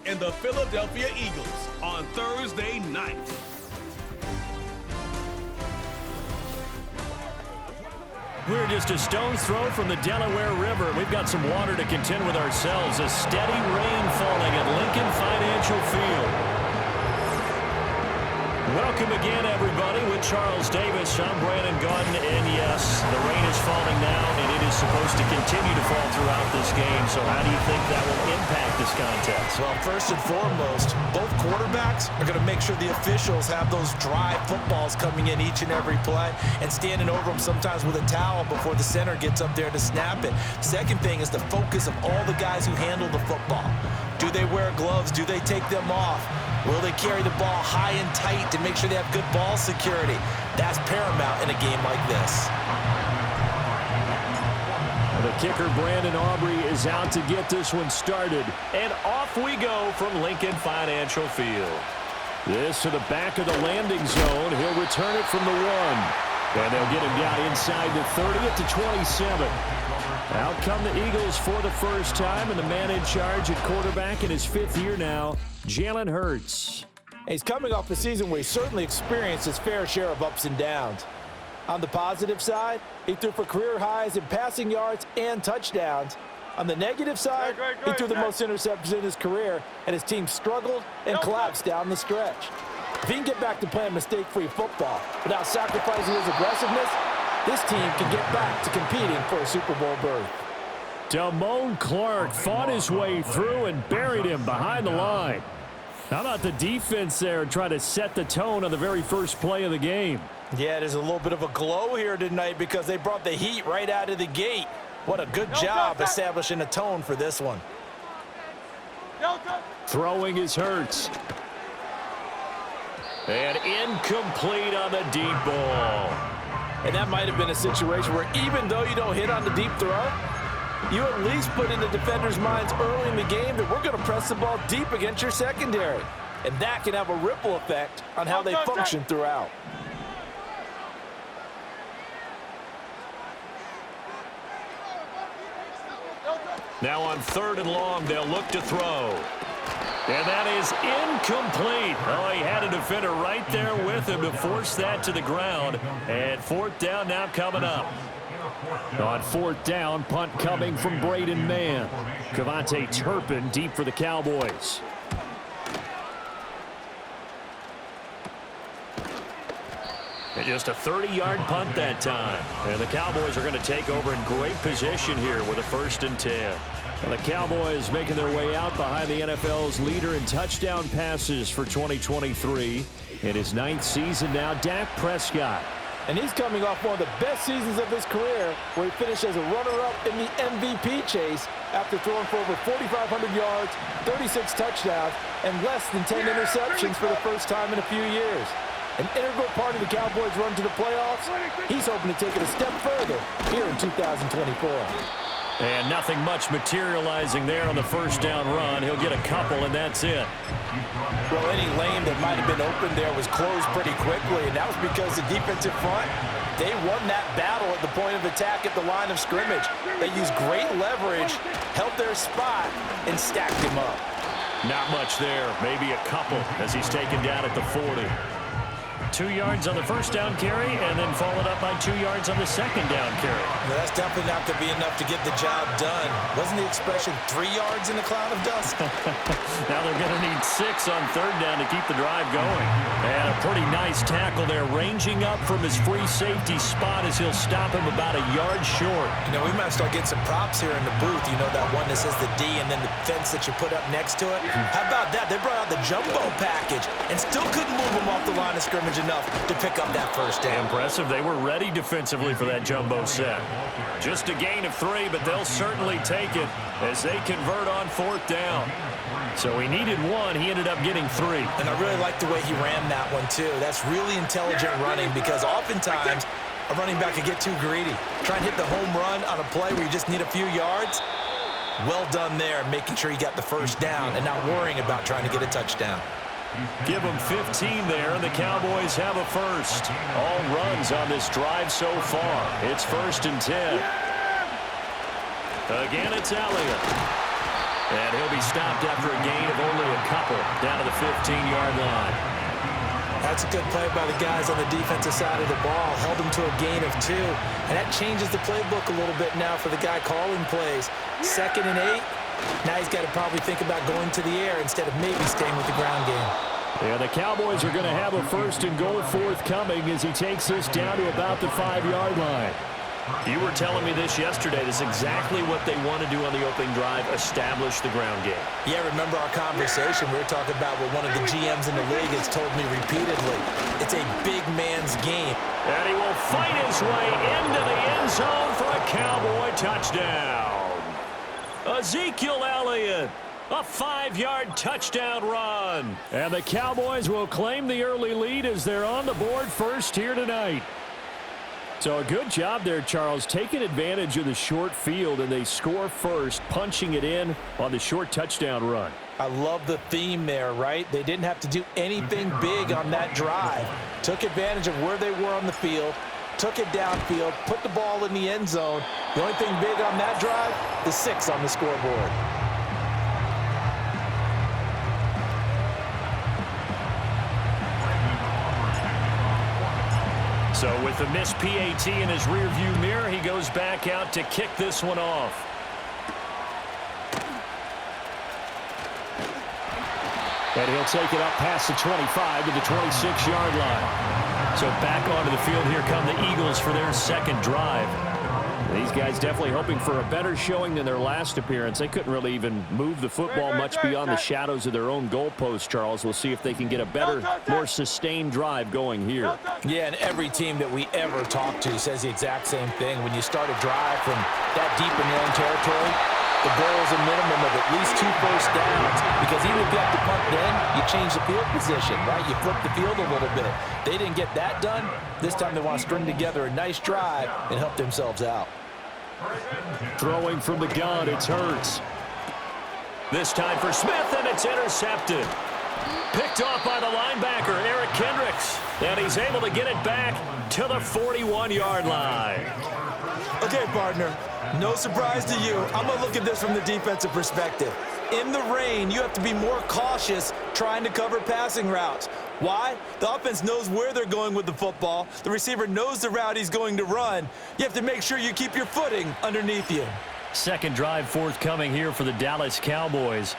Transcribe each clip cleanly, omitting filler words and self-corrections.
and the Philadelphia Eagles on Thursday night. We're just a stone's throw from the Delaware River. We've got some water to contend with ourselves. A steady rain falling at Lincoln Financial Field. Welcome again, everybody, with Charles Davis. I'm Brandon Gaudin, and yes, the rain is falling now, and it is supposed to continue to fall throughout this game. So how do you think that will impact this contest? Well, first and foremost, both quarterbacks are going to make sure the officials have those dry footballs coming in each and every play and standing over them sometimes with a towel before the center gets up there to snap it. Second thing is the focus of all the guys who handle the football. Do they wear gloves? Do they take them off? Will they carry the ball high and tight to make sure they have good ball security? That's paramount in a game like this. The kicker, Brandon Aubrey, is out to get this one started. And off we go from Lincoln Financial Field. This to the back of the landing zone. He'll return it from the 1. And they'll get him down inside the 30 at the 27. Out come the Eagles for the first time, and the man in charge at quarterback in his 5th year now, Jalen Hurts. He's coming off a season where he certainly experienced his fair share of ups and downs. On the positive side, he threw for career highs in passing yards and touchdowns. On the negative side, he threw the most interceptions in his career, and his team struggled and collapsed down the stretch. If he can get back to playing mistake-free football without sacrificing his aggressiveness, this team can get back to competing for a Super Bowl berth. Damone Clark fought his way through and buried him behind the line. How about the defense there trying to set the tone on the very first play of the game? Yeah, there's a little bit of a glow here tonight because they brought the heat right out of the gate. What a good job establishing a tone for this one. Throwing is Hurts. And incomplete on the deep ball. And that might have been a situation where even though you don't hit on the deep throw, you at least put in the defenders' minds early in the game that we're going to press the ball deep against your secondary. And that can have a ripple effect on how they function throughout. Now on 3rd and long, they'll look to throw. And that is incomplete. Oh, he had a defender right there with him to force that to the ground. And 4th down now coming up. On 4th down, punt coming from Braden Mann. Cavante Turpin deep for the Cowboys. And just a 30-yard punt that time. And the Cowboys are going to take over in great position here with a 1st and 10. And the Cowboys making their way out behind the NFL's leader in touchdown passes for 2023. In his 9th season now, Dak Prescott. And he's coming off one of the best seasons of his career, where he finished as a runner-up in the MVP chase after throwing for over 4,500 yards, 36 touchdowns, and less than 10 interceptions for the first time in a few years. An integral part of the Cowboys' run to the playoffs. He's hoping to take it a step further here in 2024. And nothing much materializing there on the 1st down run. He'll get a couple, and that's it. Well, any lane that might have been open there was closed pretty quickly, and that was because the defensive front, they won that battle at the point of attack at the line of scrimmage. They used great leverage, held their spot, and stacked him up. Not much there. Maybe a couple as he's taken down at the 40. 2 yards on the 1st down carry, and then followed up by 2 yards on the 2nd down carry. No, that's definitely not going to be enough to get the job done. Wasn't the expression 3 yards in a cloud of dust? Now they're going to need 6 on 3rd down to keep the drive going. And a pretty nice tackle there, ranging up from his free safety spot as he'll stop him about a yard short. You know, we might start getting some props here in the booth. You know, that one that says the D and then the fence that you put up next to it? How about that? They brought out the jumbo package and still couldn't move him off the line of scrimmage enough to pick up that 1st down. Impressive. They were ready defensively for that jumbo set. Just a gain of 3, but they'll certainly take it as they convert on 4th down. So he needed 1. He ended up getting 3. And I really like the way he ran that one, too. That's really intelligent running because oftentimes a running back can get too greedy. Try and hit the home run on a play where you just need a few yards. Well done there, making sure you got the 1st down and not worrying about trying to get a touchdown. Give them 15 there, and the Cowboys have a 1st. All runs on this drive so far. It's 1st and 10. Again, it's Elliott. And he'll be stopped after a gain of only a tackle down to the 15-yard line. That's a good play by the guys on the defensive side of the ball. Held them to a gain of 2. And that changes the playbook a little bit now for the guy calling plays. 2nd and 8. Now he's got to probably think about going to the air instead of maybe staying with the ground game. Yeah, the Cowboys are going to have a 1st and goal forthcoming as he takes this down to about the 5-yard line. You were telling me this yesterday. This is exactly what they want to do on the opening drive, establish the ground game. Yeah, remember our conversation? We were talking about what one of the GMs in the league has told me repeatedly. It's a big man's game. And he will fight his way into the end zone for a Cowboy touchdown. Ezekiel Elliott, a 5-yard touchdown run. And the Cowboys will claim the early lead as they're on the board first here tonight. So a good job there, Charles, taking advantage of the short field, and they score first, punching it in on the short touchdown run. I love the theme there, right? They didn't have to do anything big on that drive. Took advantage of where they were on the field, took it downfield, put the ball in the end zone. The only thing big on that drive, the 6 on the scoreboard. So with the missed PAT in his rearview mirror, he goes back out to kick this one off. And he'll take it up past the 25 to the 26-yard line. So back onto the field, here come the Eagles for their 2nd drive. These guys definitely hoping for a better showing than their last appearance. They couldn't really even move the football much beyond the shadows of their own goalpost, Charles. We'll see if they can get a better, more sustained drive going here. Yeah, and every team that we ever talk to says the exact same thing. When you start a drive from that deep in your own territory, the goal is a minimum of at least 2 first downs, because even if you have to punt then, you change the field position, right? You flip the field a little bit. They didn't get that done. This time they want to string together a nice drive and help themselves out. Throwing from the gun, it's Hurts. This time for Smith, and it's intercepted. Picked off by the linebacker, Eric Kendricks. And he's able to get it back to the 41-yard line. Okay, partner, no surprise to you. I'm going to look at this from the defensive perspective. In the rain, you have to be more cautious trying to cover passing routes. Why? The offense knows where they're going with the football. The receiver knows the route he's going to run. You have to make sure you keep your footing underneath you. 2nd drive forthcoming here for the Dallas Cowboys.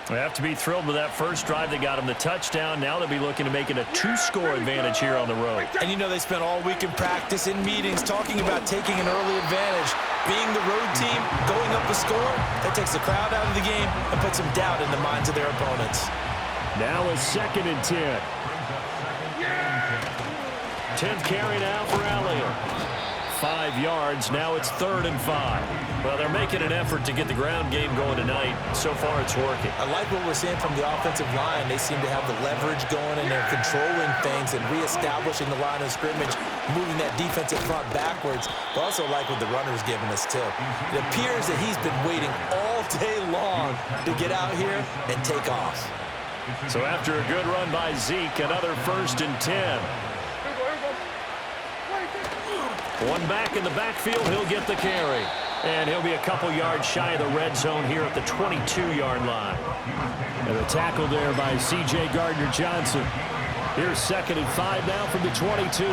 They have to be thrilled with that first drive. They got him the touchdown. Now they'll be looking to make it a 2-score advantage here on the road. And you know they spent all week in practice, in meetings, talking about taking an early advantage. Being the road team, going up a score, that takes the crowd out of the game and puts some doubt in the minds of their opponents. Now a 2nd and 10. 10th carry now for Elliott. 5 yards. Now it's 3rd and 5. Well, they're making an effort to get the ground game going tonight. So far, it's working. I like what we're seeing from the offensive line. They seem to have the leverage going, and they're controlling things and reestablishing the line of scrimmage, moving that defensive front backwards. But also like what the runner's giving us, too. It appears that he's been waiting all day long to get out here and take off. So after a good run by Zeke, another 1st and 10. One back in the backfield, he'll get the carry. And he'll be a couple yards shy of the red zone here at the 22-yard line. And a tackle there by C.J. Gardner-Johnson. Here's 2nd and 5 now from the 22.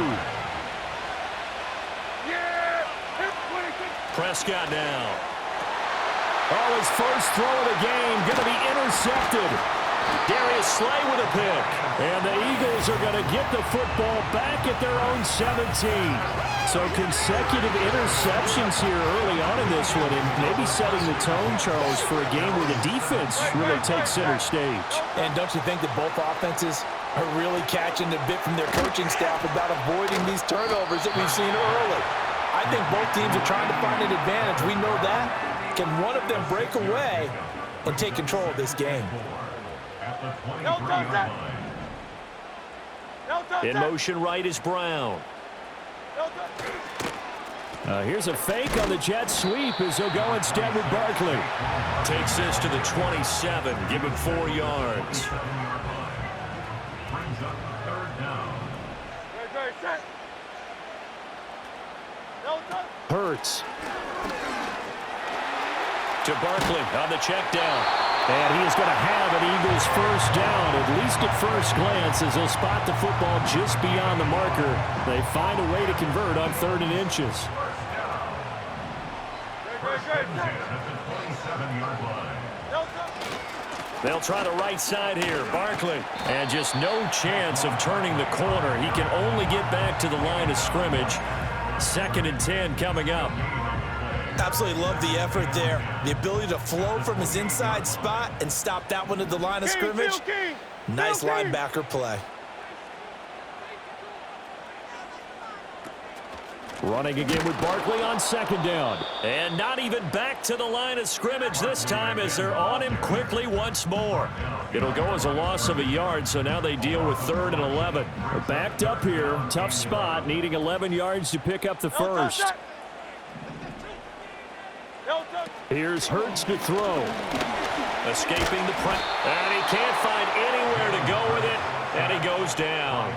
Prescott now. Oh, his first throw of the game going to be intercepted. Darius Slay with a pick. And the Eagles are going to get the football back at their own 17. So consecutive interceptions here early on in this one, and maybe setting the tone, Charles, for a game where the defense really takes center stage. And don't you think that both offenses are really catching the bit from their coaching staff about avoiding these turnovers that we've seen early? I think both teams are trying to find an advantage. We know that. Can one of them break away and take control of this game? In motion right is Brown. Here's a fake on the jet sweep as he'll go instead with Barkley. Takes this to the 27. Give him 4 yards. Hurts. To Barkley on the check down. And he is going to have an Eagles first down, at least at first glance, as they'll spot the football just beyond the marker. They find a way to convert on 3rd and inches. They'll try the right side here. Barkley. And just no chance of turning the corner. He can only get back to the line of scrimmage. 2nd and 10 coming up. Absolutely love the effort there. The ability to flow from his inside spot and stop that one at the line of scrimmage. Nice linebacker play. Running again with Barkley on 2nd down. And not even back to the line of scrimmage this time as they're on him quickly once more. It'll go as a loss of a yard, so now they deal with 3rd and 11. They're backed up here. Tough spot, needing 11 yards to pick up the first. Here's Hurts to throw. Escaping the press. And he can't find anywhere to go with it. And he goes down.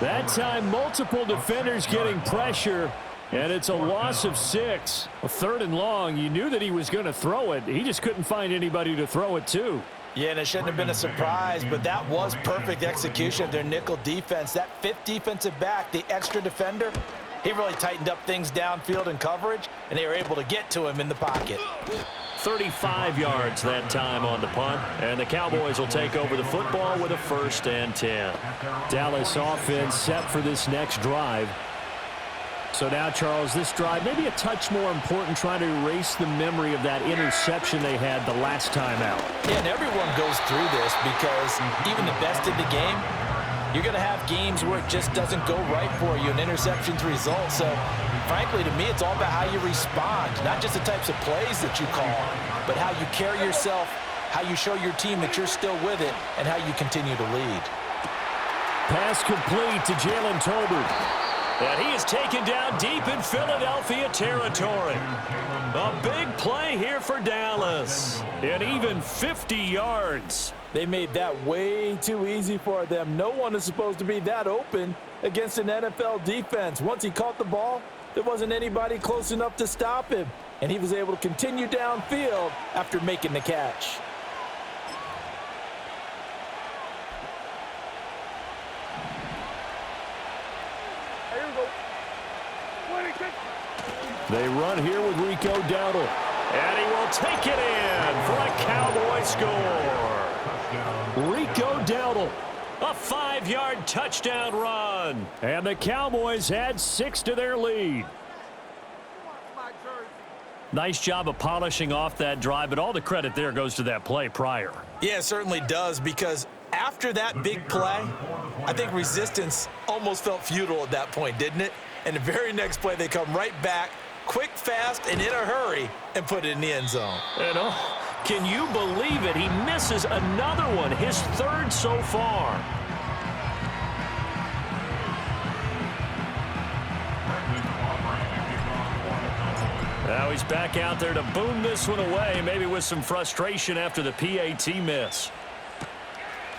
That time, multiple defenders getting pressure. And it's a loss of 6. A 3rd and long. You knew that he was going to throw it. He just couldn't find anybody to throw it to. Yeah, and it shouldn't have been a surprise, but that was perfect execution of their nickel defense. That 5th defensive back, the extra defender, he really tightened up things downfield in coverage, and they were able to get to him in the pocket. 35 yards that time on the punt, and the Cowboys will take over the football with a 1st and 10. Dallas offense set for this next drive. So now, Charles, this drive maybe a touch more important, trying to erase the memory of that interception they had the last time out. Yeah, and everyone goes through this because even the best in the game, you're going to have games where it just doesn't go right for you, and interceptions result. So, frankly, to me, it's all about how you respond, not just the types of plays that you call, but how you carry yourself, how you show your team that you're still with it, and how you continue to lead. Pass complete to Jalen Tolbert. And he is taken down deep in Philadelphia territory. A big play here for Dallas. And even 50 yards. They made that way too easy for them. No one is supposed to be that open against an NFL defense. Once he caught the ball, there wasn't anybody close enough to stop him. And he was able to continue downfield after making the catch. They run here with Rico Dowdle. And he will take it in for a Cowboy score. Rico Dowdle, a 5-yard touchdown run. And the Cowboys add 6 to their lead. Nice job of polishing off that drive, but all the credit there goes to that play prior. Yeah, it certainly does, because after that big play, I think resistance almost felt futile at that point, didn't it? And the very next play, they come right back, quick, fast, and in a hurry, and put it in the end zone. And can you believe it? He misses another one, his 3rd so far. Now he's back out there to boom this one away, maybe with some frustration after the PAT miss.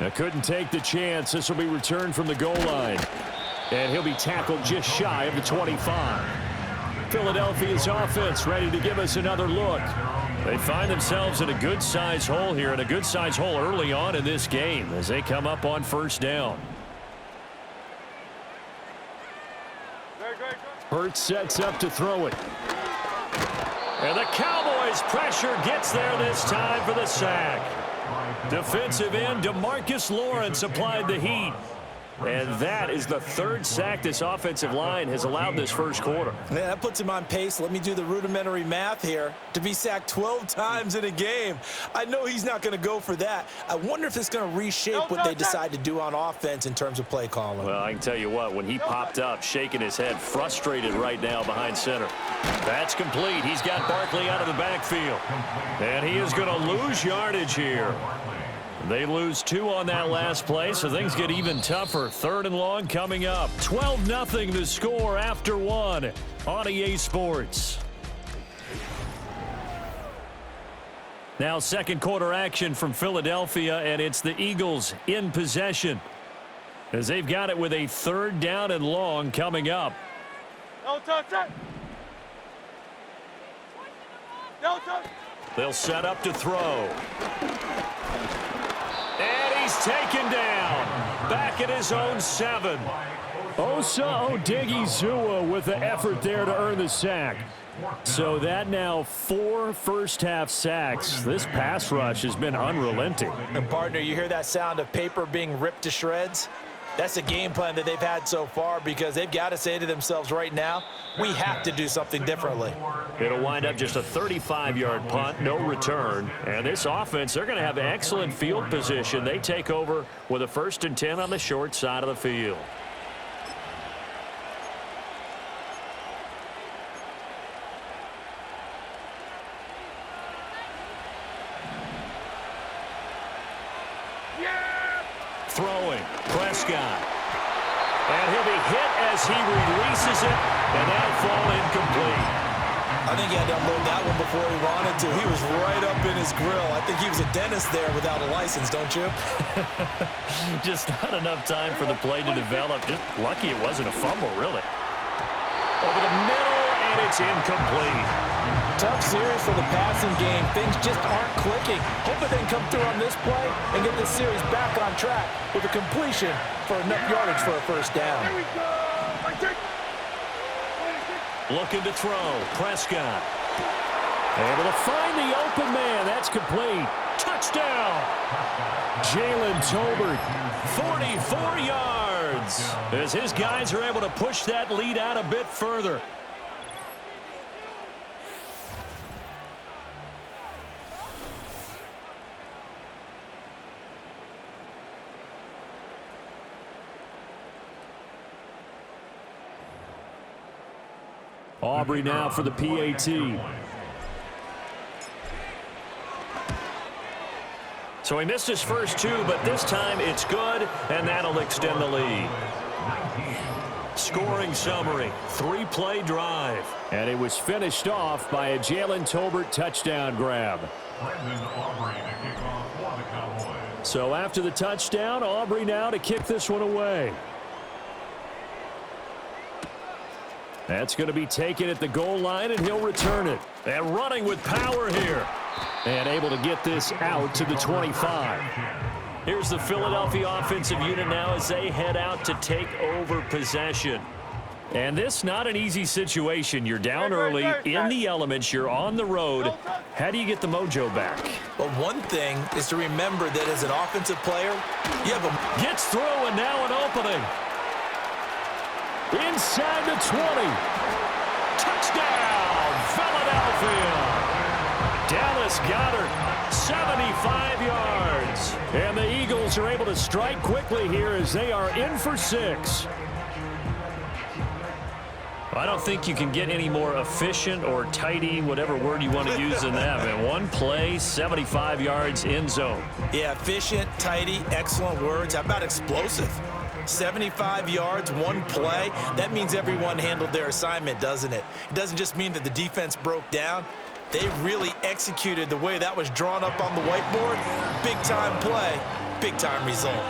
Now couldn't take the chance. This will be returned from the goal line. And he'll be tackled just shy of the 25. Philadelphia's offense ready to give us another look. They find themselves in a good-sized hole here, and a good-sized hole early on in this game as they come up on 1st down. Hurts sets up to throw it. And the Cowboys' pressure gets there this time for the sack. Defensive end DeMarcus Lawrence applied the heat. And that is the 3rd sack this offensive line has allowed this first quarter. Man, that puts him on pace. Let me do the rudimentary math here. To be sacked 12 times in a game. I know he's not going to go for that. I wonder if it's going to reshape what they decide to do on offense in terms of play calling. Well, I can tell you what, when he popped up, shaking his head, frustrated right now behind center. That's complete. He's got Barkley out of the backfield. And he is going to lose yardage here. They lose 2 on that last play, so things get even tougher. 3rd and long coming up. 12-0 the score after 1 on EA Sports. Now 2nd quarter action from Philadelphia, and it's the Eagles in possession as they've got it with a 3rd down and long coming up. They'll set up to throw. taken down. Back at his own 7. Osa Odigizua with the effort there to earn the sack. So that now 4 first-half sacks. This pass rush has been unrelenting. And, partner, you hear that sound of paper being ripped to shreds? That's the game plan that they've had so far because they've got to say to themselves right now, we have to do something differently. It'll wind up just a 35-yard punt, no return. And this offense, they're going to have excellent field position. They take over with a 1st and 10 on the short side of the field. Throwing, Prescott. And he'll be hit as he releases it, and that'll fall incomplete. I think he had to unload that one before he wanted to. He was right up in his grill. I think he was a dentist there without a license, don't you? Just not enough time for the play to develop. Just lucky it wasn't a fumble, really. Over the middle, and it's incomplete. Tough series for the passing game. Things just aren't clicking. Hope they can come through on this play and get this series back on track with a completion for enough yardage for a 1st down. Looking to throw. Prescott. Able to find the open man. That's complete. Touchdown. Jalen Tolbert, 44 yards. As his guys are able to push that lead out a bit further. Aubrey now for the PAT. So he missed his first 2, but this time it's good, and that'll extend the lead. Scoring summary, 3-play drive. And it was finished off by a Jalen Tolbert touchdown grab. So after the touchdown, Aubrey now to kick this one away. That's going to be taken at the goal line, and he'll return it. And running with power here. And able to get this out to the 25. Here's the Philadelphia offensive unit now as they head out to take over possession. And this not an easy situation. You're down early, in the elements, you're on the road. How do you get the mojo back? Well, one thing is to remember that as an offensive player, you have a... Gets through, and now an opening. Inside the 20. Touchdown, Philadelphia. Dallas Goedert, 75 yards. And the Eagles are able to strike quickly here as they are in for 6. I don't think you can get any more efficient or tidy, whatever word you want to use in that. And one play, 75 yards in zone. Yeah, efficient, tidy, excellent words. How about explosive? 75 yards, one play. That means everyone handled their assignment, doesn't it? It doesn't just mean that the defense broke down. They really executed the way that was drawn up on the whiteboard. Big-time play, big-time result.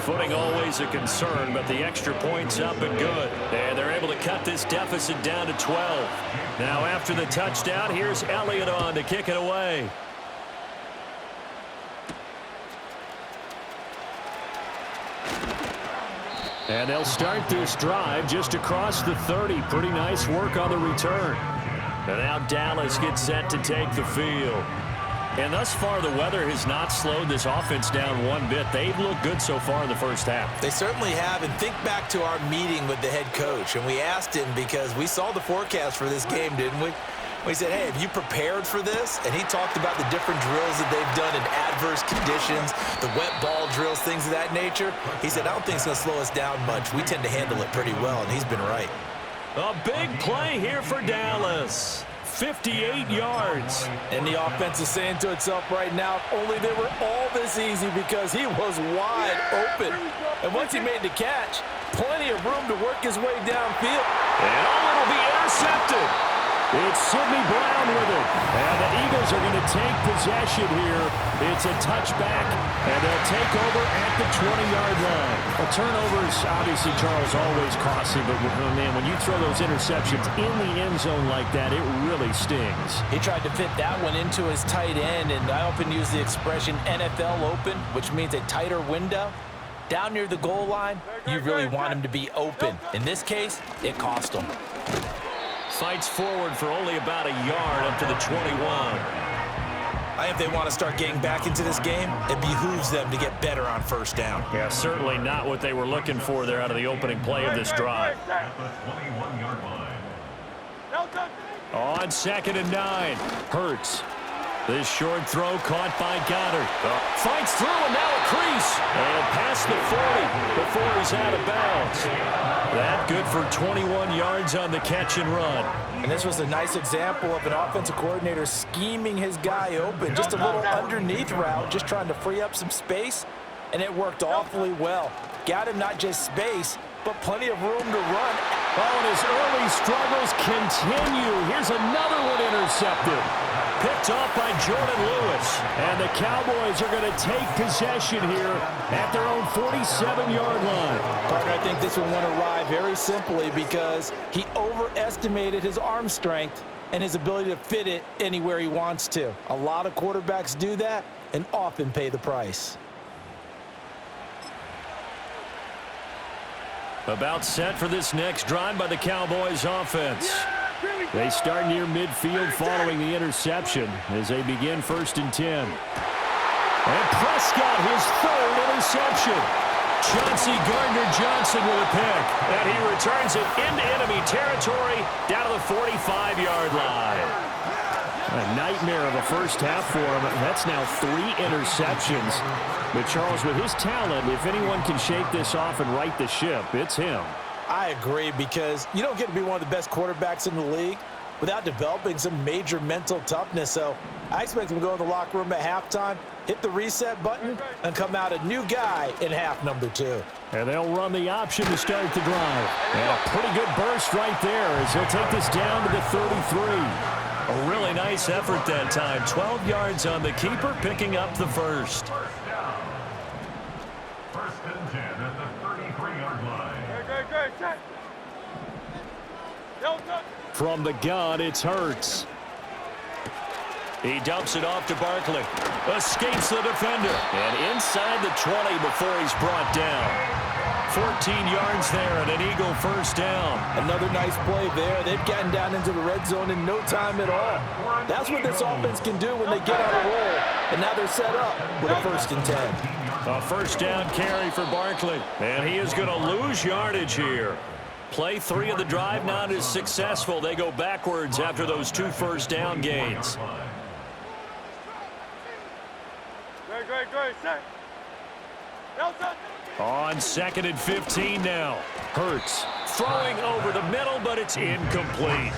Footing always a concern, but the extra point's up and good. And they're able to cut this deficit down to 12. Now after the touchdown, here's Elliott on to kick it away. And they'll start this drive just across the 30. Pretty nice work on the return. And now Dallas gets set to take the field. And thus far, the weather has not slowed this offense down one bit. They've looked good so far in the first half. They certainly have. And think back to our meeting with the head coach. And we asked him because we saw the forecast for this game, didn't we? We said, hey, have you prepared for this? And he talked about the different drills that they've done in adverse conditions, the wet ball drills, things of that nature. He said, I don't think it's going to slow us down much. We tend to handle it pretty well, and he's been right. A big play here for Dallas. 58 yards. And the offense is saying to itself right now, if only they were all this easy because he was wide open. And once he made the catch, plenty of room to work his way downfield. And it'll be intercepted. It's Sidney Brown with it. And the Eagles are going to take possession here. It's a touchback, and they'll take over at the 20-yard line. Well, turnovers, obviously, Charles, always costly, but man, when you throw those interceptions in the end zone like that, it really stings. He tried to fit that one into his tight end, and I often use the expression NFL open, which means a tighter window. Down near the goal line, you really want him to be open. In this case, it cost him. Fights forward for only about a yard up to the 21. If they want to start getting back into this game, it behooves them to get better on first down. Yeah, certainly not what they were looking for there out of the opening play of this drive. On 2nd and 9, Hurts. This short throw caught by Goddard. Fights through and now a crease. And past the 40 before he's out of bounds. That good for 21 yards on the catch and run. And this was a nice example of an offensive coordinator scheming his guy open. Just a little underneath route, just trying to free up some space. And it worked awfully well. Got him not just space, but plenty of room to run. Oh, and his early struggles continue. Here's another one intercepted. Picked off by Jordan Lewis. And the Cowboys are going to take possession here at their own 47-yard line. Partner, I think this one went awry very simply because he overestimated his arm strength and his ability to fit it anywhere he wants to. A lot of quarterbacks do that and often pay the price. About set for this next drive by the Cowboys offense. They start near midfield following the interception as they begin 1st and 10. And Prescott, his 3rd interception. Chauncey Gardner-Johnson with a pick. And he returns it into enemy territory down to the 45-yard line. A nightmare of a first half for him. That's now 3 interceptions. But Charles, with his talent, if anyone can shake this off and right the ship, it's him. I agree, because you don't get to be one of the best quarterbacks in the league without developing some major mental toughness. So I expect him to go in the locker room at halftime, hit the reset button, and come out a new guy in half number 2. And they'll run the option to start the drive. And a pretty good burst right there as he'll take this down to the 33. A really nice effort that time. 12 yards on the keeper, picking up the first. 1st and 10 at the 33-yard line. From the gun, it's Hurts. He dumps it off to Barkley. Escapes the defender. And inside the 20 before he's brought down. 14 yards there and an Eagle first down. Another nice play there. They've gotten down into the red zone in no time at all. That's what this offense can do when they get on a roll. And now they're set up with a 1st and 10. A first down carry for Barkley. And he is going to lose yardage here. Play 3 of the drive not as successful. They go backwards after those 2 first down gains. On 2nd and 15 now. Hurts throwing over the middle, but it's incomplete.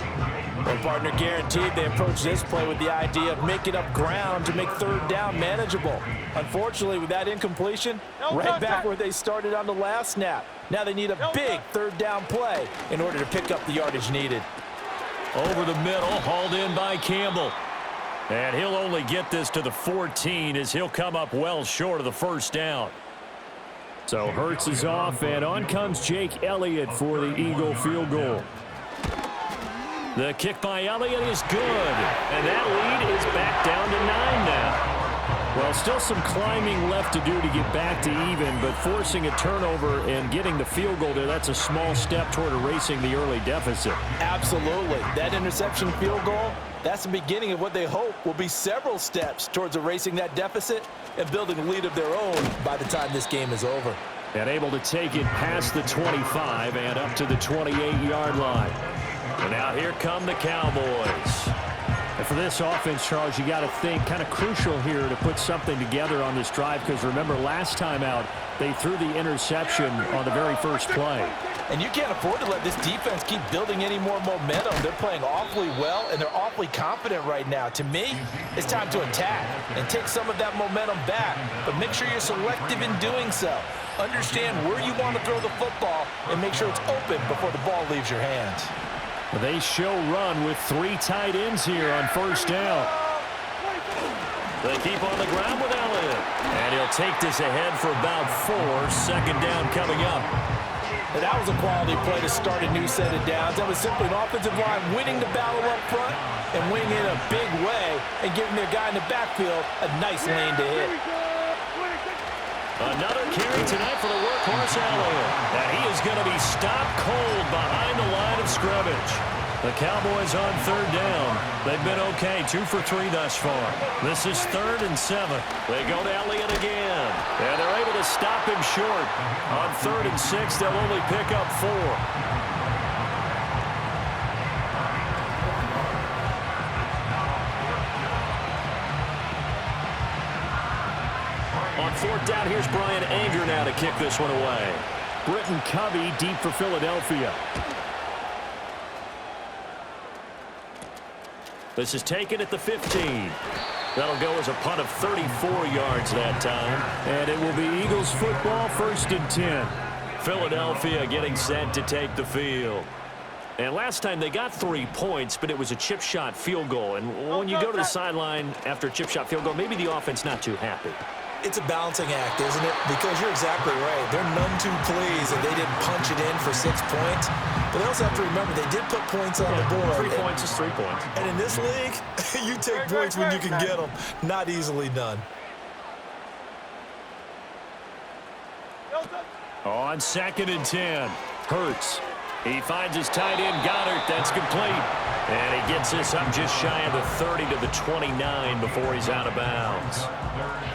Well, partner, guaranteed they approach this play with the idea of making up ground to make 3rd down manageable. Unfortunately, with that incompletion, right back where they started on the last snap. Now they need a big 3rd down play in order to pick up the yardage needed. Over the middle, hauled in by Campbell. And he'll only get this to the 14 as he'll come up well short of the first down. So Hurts is off, and on comes Jake Elliott for the Eagle field goal. The kick by Elliott is good, and that lead is back down to 9 now. Well, still some climbing left to do to get back to even, but forcing a turnover and getting the field goal there, that's a small step toward erasing the early deficit. Absolutely. That interception field goal, that's the beginning of what they hope will be several steps towards erasing that deficit and building a lead of their own by the time this game is over. And able to take it past the 25 and up to the 28-yard line. And now here come the Cowboys. And for this offense, Charles, you got to think kind of crucial here to put something together on this drive, because remember last time out they threw the interception on the very first play. And you can't afford to let this defense keep building any more momentum. They're playing awfully well, and they're awfully confident right now. To me, it's time to attack and take some of that momentum back, but make sure you're selective in doing so. Understand where you want to throw the football and make sure it's open before the ball leaves your hands. They show run with 3 tight ends here on first down. They keep on the ground with Elliott. And he'll take this ahead for about 4. Second down coming up. And that was a quality play to start a new set of downs. That was simply an offensive line winning the battle up front and winning in a big way and giving their guy in the backfield a nice lane to hit. Another carry tonight for the workhorse Elliott. And he is going to be stopped cold behind the line of scrimmage. The Cowboys on third down. They've been okay, 2 for 3 thus far. This is 3rd and 7. They go to Elliott again. And they're able to stop him short. On 3rd and 6, they'll only pick up 4. On 4th down, here's Brian Anger now to kick this one away. Britton Covey deep for Philadelphia. This is taken at the 15. That'll go as a punt of 34 yards that time. And it will be Eagles football, 1st and 10. Philadelphia getting set to take the field. And last time they got 3 points, but it was a chip shot field goal. And when you go to the sideline after a chip shot field goal, maybe the offense not too happy. It's a balancing act, isn't it? Because you're exactly right. They're none too pleased that they didn't punch it in for 6 points. But they also have to remember they did put points on the board. 3 points is 3 points. And in this league, you take points when you can get them. Not easily done. On 2nd and 10, Hurts. He finds his tight end, Goddard. That's complete. And he gets this up just shy of the 30 to the 29 before he's out of bounds.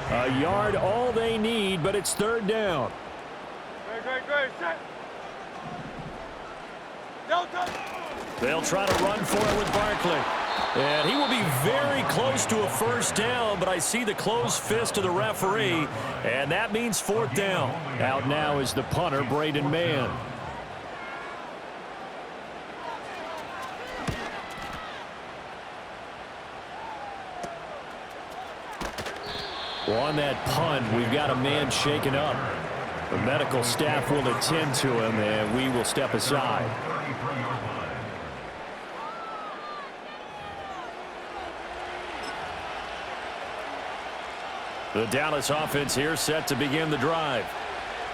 A yard all they need, but it's 3rd down. Great. Set. Delta. They'll try to run for it with Barkley. And he will be very close to a 1st down, but I see the closed fist of the referee, and that means 4th down. Out now is the punter, Braden Mann. On that punt, we've got a man shaken up. The medical staff will attend to him, and we will step aside. The Dallas offense here set to begin the drive.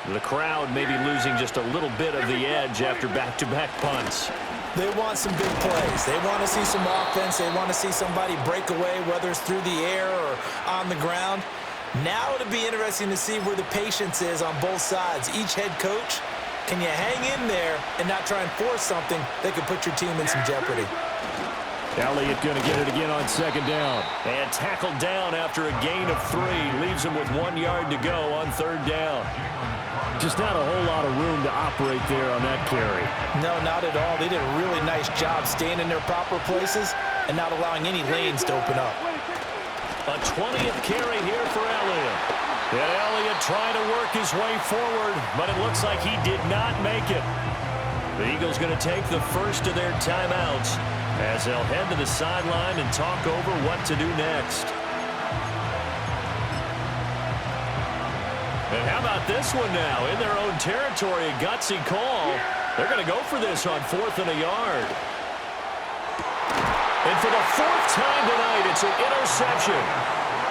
The crowd may be losing just a little bit of the edge after back-to-back punts. They want some big plays. They want to see some offense. They want to see somebody break away, whether it's through the air or on the ground. Now it'll be interesting to see where the patience is on both sides. Each head coach, can you hang in there and not try and force something that could put your team in some jeopardy? Elliott going to get it again on 2nd down. And tackled down after a gain of 3. Leaves him with 1 yard to go on 3rd down. Just not a whole lot of room to operate there on that carry. No, not at all. They did a really nice job staying in their proper places and not allowing any lanes to open up. A 20th carry here for Elliott. And Elliott trying to work his way forward, but it looks like he did not make it. The Eagles going to take the first of their timeouts as they'll head to the sideline and talk over what to do next. And how about this one now? In their own territory, a gutsy call. They're going to go for this on 4th and a yard. And for the 4th time tonight, it's an interception.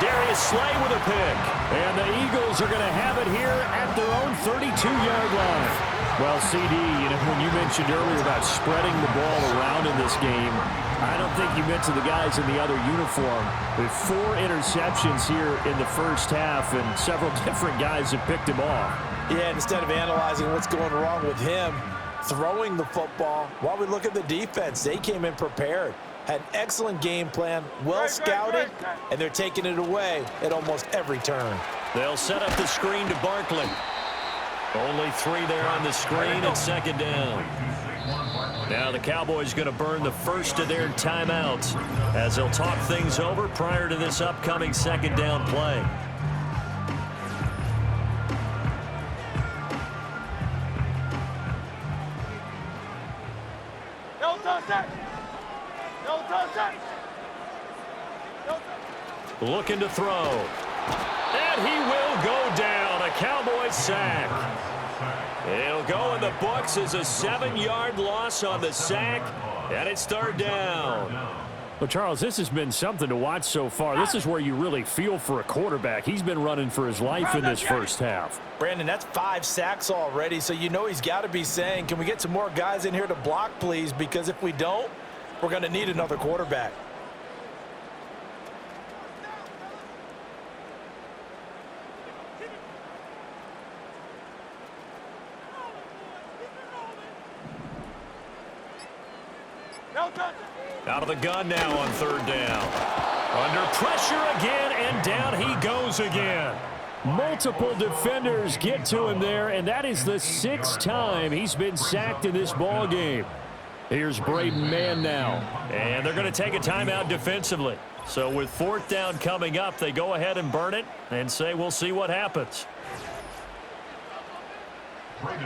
Darius Slay with a pick. And the Eagles are going to have it here at their own 32-yard line. Well, CD, when you mentioned earlier about spreading the ball around in this game, I don't think you meant to the guys in the other uniform. With 4 interceptions here in the first half, and several different guys have picked him off. Yeah, instead of analyzing what's going wrong with him, throwing the football, while we look at the defense, they came in prepared. Had an excellent game plan, well scouted, and they're taking it away at almost every turn. They'll set up the screen to Barkley. Only 3 there on the screen at 2nd down. Now the Cowboys going to burn the first of their timeouts as they'll talk things over prior to this upcoming 2nd down play. Looking to throw. And he will go down. A Cowboys sack. It'll go in the books as a 7-yard loss on the sack, and it's third down. Well, Charles, this has been something to watch so far. This is where you really feel for a quarterback. He's been running for his life in this first half. Brandon, that's 5 sacks already, so you know he's got to be saying, can we get some more guys in here to block, please? Because if we don't, we're going to need another quarterback. Out of the gun now on third down. Under pressure again, and down he goes again. Multiple defenders get to him there, and that is the 6th time he's been sacked in this ball game. Here's Braden Mann now. And they're going to take a timeout defensively. So with 4th down coming up, they go ahead and burn it and say we'll see what happens.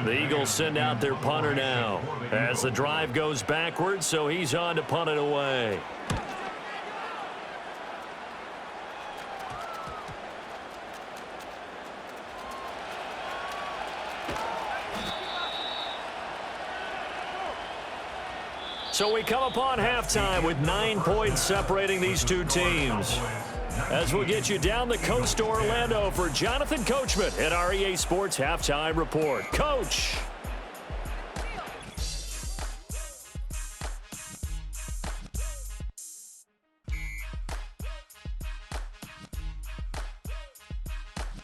The Eagles send out their punter now as the drive goes backwards, so he's on to punt it away. So we come upon halftime with 9 points separating these two teams. As we'll get you down the coast to Orlando for Jonathan Coachman at our EA Sports Halftime Report. Coach.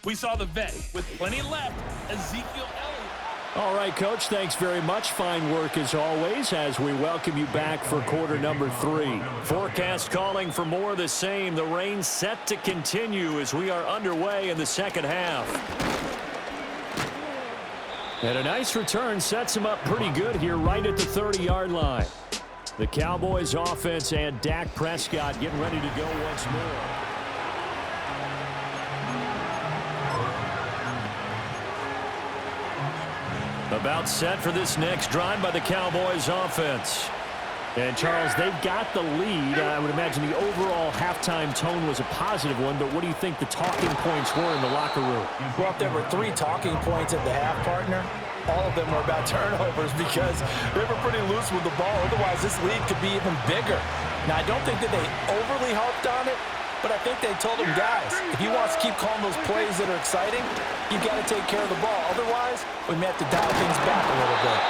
We saw the vet with plenty left, Ezekiel Elliott. All right, Coach, thanks very much. Fine work as always as we welcome you back for quarter number 3. Forecast calling for more of the same. The rain set to continue as we are underway in the second half. And a nice return sets him up pretty good here right at the 30-yard line. The Cowboys offense and Dak Prescott getting ready to go once more. About set for this next drive by the Cowboys offense. And, Charles, they've got the lead. I would imagine the overall halftime tone was a positive one, but what do you think the talking points were in the locker room? Well, if there were 3 talking points at the half, partner, all of them were about turnovers because they were pretty loose with the ball. Otherwise, this lead could be even bigger. Now, I don't think that they overly harped on it, but I think they told them, guys, if he wants to keep calling those plays that are exciting, you've got to take care of the ball. Otherwise, we may have to dial things back a little bit.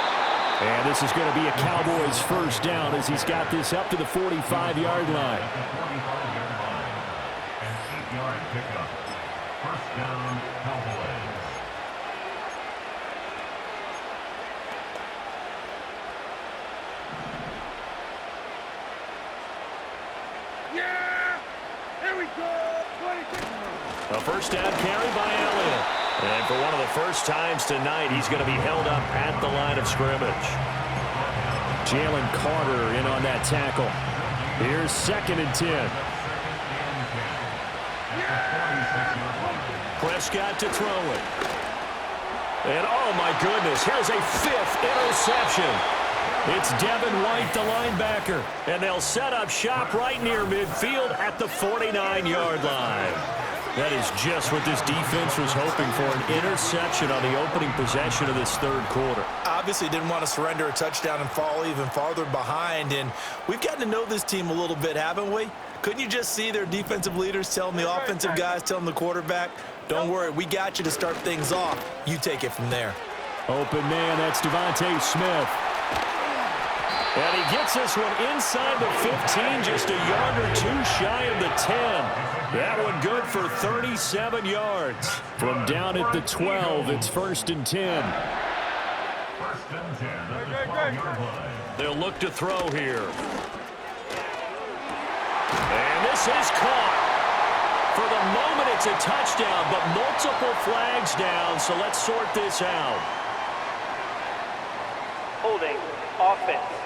And this is going to be a Cowboys first down as he's got this up to the 45-yard line. And 8-yard pickup. First down, Cowboys. Yeah! Here we go! 26. A first down carry by Elliott. And for one of the first times tonight, he's going to be held up at the line of scrimmage. Jalen Carter in on that tackle. Here's 2nd and 10. Prescott to throw it. And oh my goodness, here's a 5th interception. It's Devin White, the linebacker. And they'll set up shop right near midfield at the 49-yard line. That is just what this defense was hoping for, an interception on the opening possession of this third quarter. Obviously didn't want to surrender a touchdown and fall even farther behind, and we've gotten to know this team a little bit, haven't we? Couldn't you just see their defensive leaders telling the offensive guys, telling the quarterback, don't worry, we got you to start things off. You take it from there. Open man, that's Devontae Smith. And he gets this one inside the 15, just a yard or 2 shy of the 10. That one good for 37 yards. From down at the 12, it's 1st and 10. First and 10 at the 12-yard line. They'll look to throw here. And this is caught. For the moment, it's a touchdown, but multiple flags down, so let's sort this out. Holding, offense.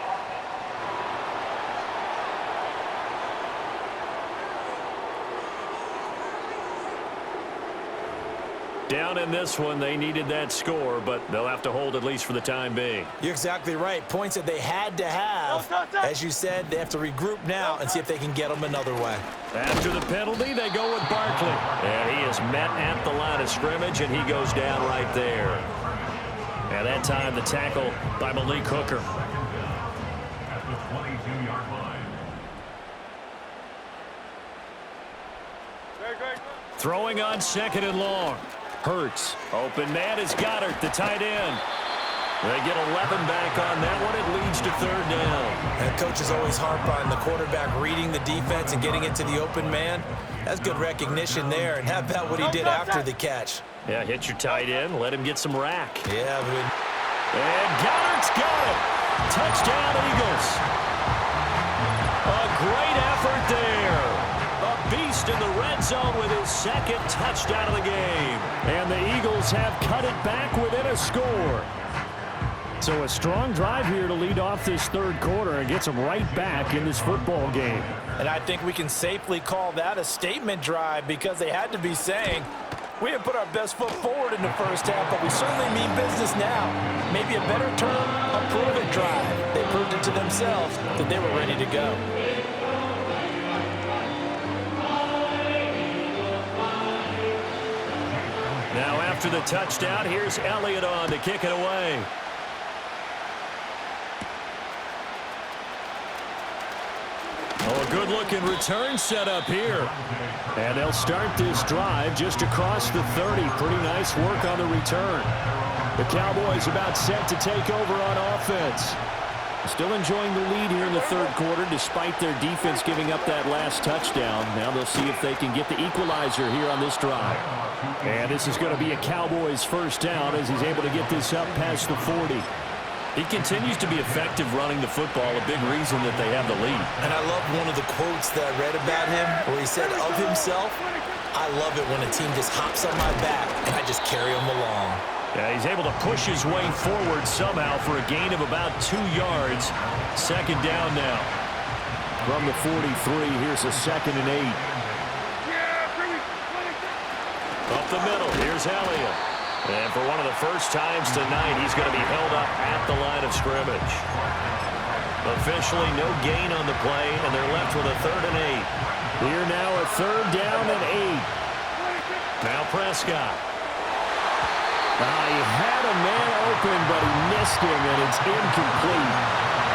Down in this one, they needed that score, but they'll have to hold at least for the time being. You're exactly right. Points that they had to have. As you said, they have to regroup now and see if they can get them another way. After the penalty, they go with Barkley. And he is met at the line of scrimmage, and he goes down right there. And that time the tackle by Malik Hooker. At the 22-yard line. Throwing on 2nd and long. Hurts. Open man is Goddard, the tight end. They get 11 back on that one. It leads to 3rd down. And coaches always harp on the quarterback reading the defense and getting it to the open man. That's good recognition there. And how about what he did after the catch? Yeah, hit your tight end. Let him get some rack. Yeah, but... And Goddard's got it. Touchdown, Eagles. A great effort there. A beast in the red zone with his 2nd touchdown of the game. And the Eagles have cut it back within a score. So a strong drive here to lead off this 3rd quarter and gets them right back in this football game. And I think we can safely call that a statement drive because they had to be saying, we didn't put our best foot forward in the first half, but we certainly mean business now. Maybe a better term, a prove-it drive. They proved it to themselves that they were ready to go. Now after the touchdown, here's Elliott on to kick it away. Oh, a good-looking return set up here. And they'll start this drive just across the 30. Pretty nice work on the return. The Cowboys about set to take over on offense. Still enjoying the lead here in the 3rd quarter despite their defense giving up that last touchdown. Now they'll see if they can get the equalizer here on this drive. And this is going to be a Cowboys 1st down as he's able to get this up past the 40. He continues to be effective running the football, a big reason that they have the lead. And I love one of the quotes that I read about him where he said of himself, I love it when a team just hops on my back and I just carry them along. Yeah, he's able to push his way forward somehow for a gain of about 2 yards. 2nd down now. From the 43, here's a 2nd and 8. Up the middle, here's Elliott. And for one of the first times tonight, he's going to be held up at the line of scrimmage. Officially no gain on the play, and they're left with a 3rd and 8. Here now a 3rd down and 8. Now Prescott. He had a man open, but he missed him, and it's incomplete.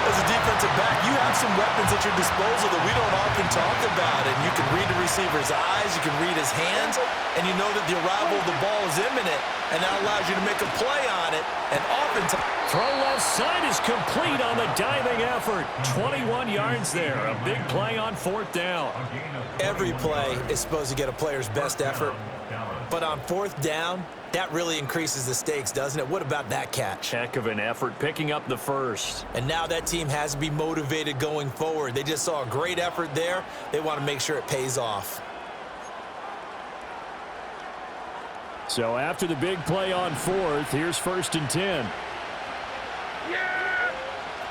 As a defensive back, you have some weapons at your disposal that we don't often talk about. And you can read the receiver's eyes, you can read his hands, and you know that the arrival of the ball is imminent, and that allows you to make a play on it. And oftentimes... Throw left side is complete on the diving effort. 21 yards there. A big play on 4th down. Every play is supposed to get a player's best effort. But on 4th down, that really increases the stakes, doesn't it? What about that catch? Heck of an effort picking up the 1st. And now that team has to be motivated going forward. They just saw a great effort there. They want to make sure it pays off. So after the big play on 4th, here's 1st and 10.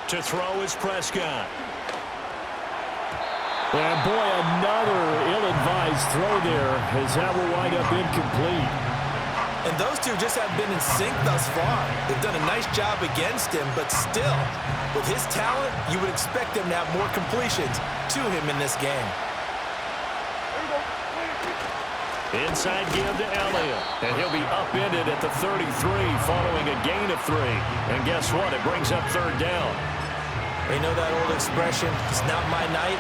To throw is Prescott. And boy, another ill-advised throw there as that will wind up incomplete. And those two just have been in sync thus far. They've done a nice job against him, but still, with his talent, you would expect them to have more completions to him in this game. Inside give to Elliott, and he'll be upended at the 33 following a gain of 3. And guess what? It brings up 3rd down. You know that old expression, it's not my night?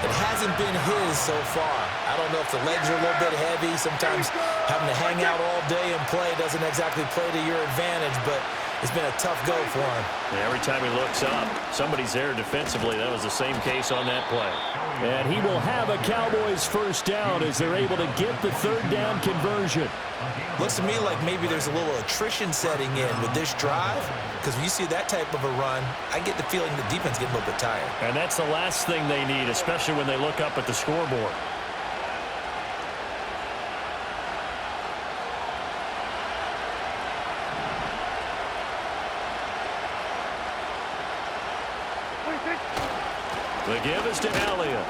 It hasn't been his so far. I don't know if the legs are a little bit heavy. Sometimes having to hang out all day and play doesn't exactly play to your advantage, but it's been a tough go for him. And every time he looks up, somebody's there defensively. That was the same case on that play. And he will have a Cowboys 1st down as they're able to get the 3rd down conversion. Looks to me like maybe there's a little attrition setting in with this drive, because when you see that type of a run, I get the feeling the defense getting a little bit tired. And that's the last thing they need, especially when they look up at the scoreboard. The give is to Elliott.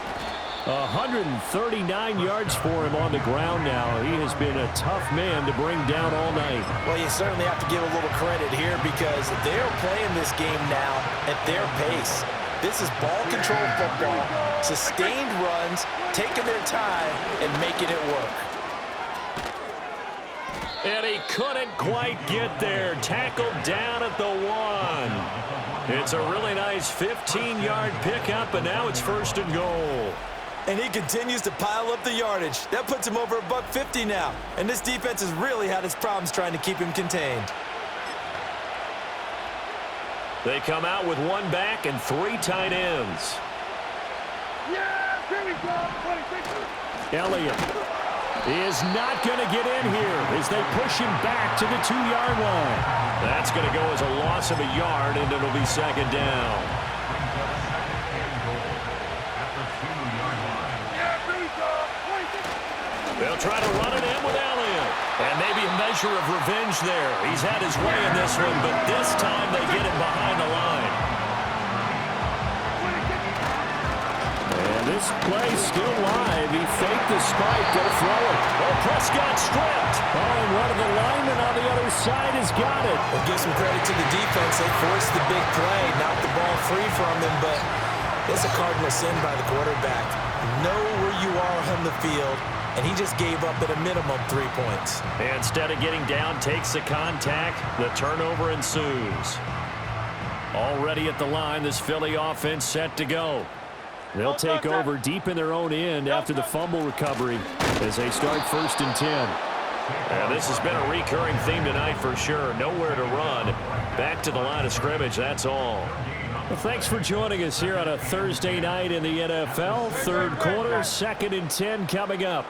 139 yards for him on the ground now. He has been a tough man to bring down all night. Well, you certainly have to give a little credit here because they're playing this game now at their pace. This is ball control football, sustained runs, taking their time, and making it work. And he couldn't quite get there. Tackled down at the 1. It's a really nice 15-yard pickup, and now it's 1st and goal. And he continues to pile up the yardage. That puts him over $150 now. And this defense has really had its problems trying to keep him contained. They come out with 1 back and 3 tight ends. Yeah, here we go. 26. Elliott is not going to get in here as they push him back to the 2-yard line. That's going to go as a loss of a yard, and it'll be 2nd down. Yeah, here we go. 26. They'll try to run it in with Elliott. And maybe a measure of revenge there. He's had his way in this one, but this time they get him behind the line. And this play still live. He faked the spike. Going to throw it. Oh, Prescott stripped. Oh, and one of the linemen on the other side has got it. Well, give some credit to the defense. They forced the big play, knocked the ball free from them, but it's a cardinal sin by the quarterback. Know where you are on the field, and he just gave up at a minimum 3 points. Instead of getting down, takes the contact. The turnover ensues. Already at the line, this Philly offense set to go. They'll take over deep in their own end after the fumble recovery as they start 1st and 10. And this has been a recurring theme tonight for sure. Nowhere to run. Back to the line of scrimmage, that's all. Well, thanks for joining us here on a Thursday night in the NFL. 3rd quarter, 2nd and 10 coming up.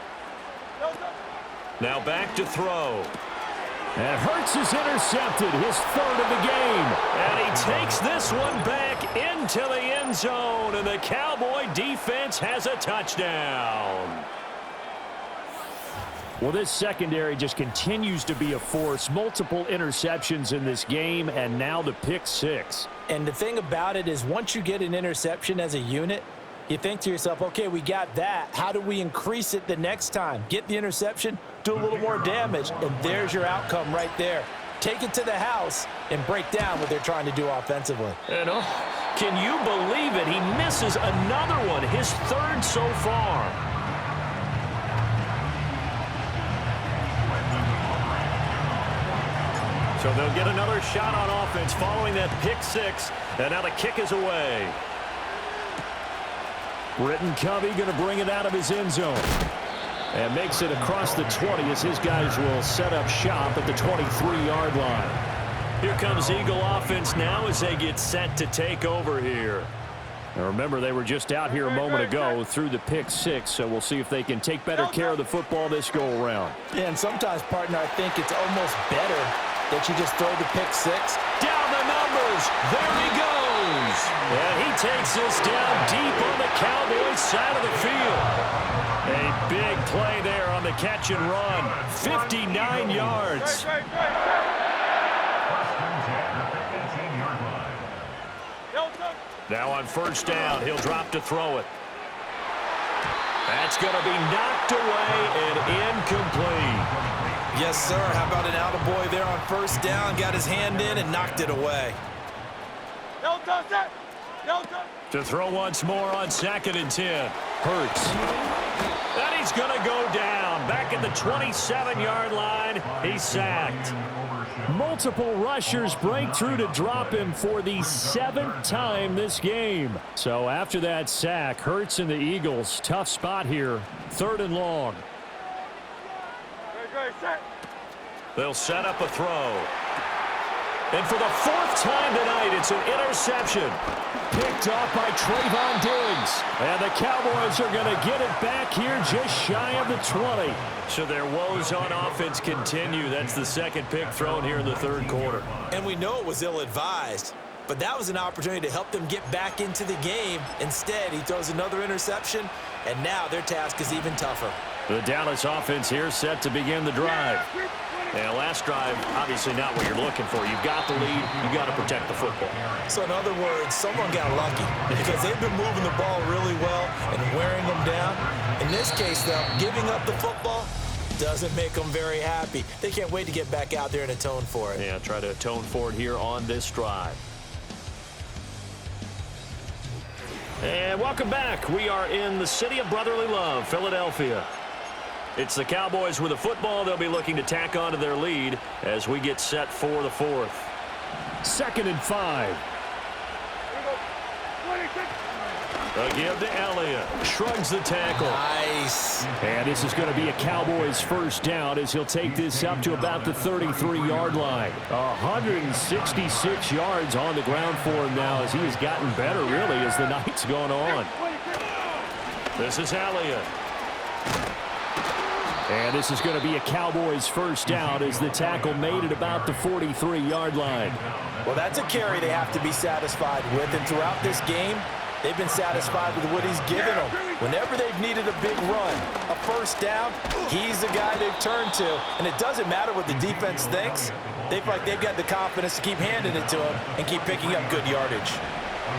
Now back to throw. And Hurts is intercepted, his 3rd of the game. And he takes this one back into the end zone, and the Cowboy defense has a touchdown. Well, this secondary just continues to be a force. Multiple interceptions in this game, and now the pick 6. And the thing about it is once you get an interception as a unit, you think to yourself, okay, we got that. How do we increase it the next time? Get the interception, do a little more damage, and there's your outcome right there. Take it to the house and break down what they're trying to do offensively. And can you believe it? He misses another one, his 3rd so far. So they'll get another shot on offense following that pick 6, and now the kick is away. Britton Covey going to bring it out of his end zone. And makes it across the 20 as his guys will set up shop at the 23-yard line. Here comes Eagle offense now as they get set to take over here. Now remember, they were just out here a moment ago through the pick 6, so we'll see if they can take better care of the football this go-around. Yeah, and sometimes, partner, I think it's almost better that you just throw the pick 6. Down the numbers. There he goes. And he takes this down deep on the Cowboys side of the field. A big play there on the catch and run. 59 yards. Now on 1st down, he'll drop to throw it. That's going to be knocked away and incomplete. Yes, sir. How about an attaboy there on 1st down? Got his hand in and knocked it away. To throw once more on 2nd and 10. Hurts. And he's going to go down. Back at the 27-yard line. He's sacked. Multiple rushers break through to drop him for the 7th time this game. So after that sack, Hurts and the Eagles, tough spot here. 3rd and long. They'll set up a throw. And for the 4th time tonight, it's an interception. Picked off by Trayvon Diggs. And the Cowboys are going to get it back here just shy of the 20. So their woes on offense continue. That's the 2nd pick thrown here in the 3rd quarter. And we know it was ill-advised, but that was an opportunity to help them get back into the game. Instead, he throws another interception, and now their task is even tougher. The Dallas offense here set to begin the drive. And last drive, obviously not what you're looking for. You've got the lead. You've got to protect the football. So in other words, someone got lucky because they've been moving the ball really well and wearing them down. In this case, though, giving up the football doesn't make them very happy. They can't wait to get back out there and atone for it. Yeah, try to atone for it here on this drive. And welcome back. We are in the city of brotherly love, Philadelphia. It's the Cowboys with the football. They'll be looking to tack on to their lead as we get set for the fourth. 2nd and 5. A give to Elliott. Shrugs the tackle. Nice. And this is going to be a Cowboys first down as he'll take this up to about the 33-yard line. 166 yards on the ground for him now as he has gotten better, really, as the night's gone on. This is Elliott. And this is going to be a Cowboys first down as the tackle made at about the 43-yard line. Well, that's a carry they have to be satisfied with, and throughout this game, they've been satisfied with what he's given them. Whenever they've needed a big run, a first down, he's the guy they've turned to. And it doesn't matter what the defense thinks. They feel like they've got the confidence to keep handing it to him and keep picking up good yardage.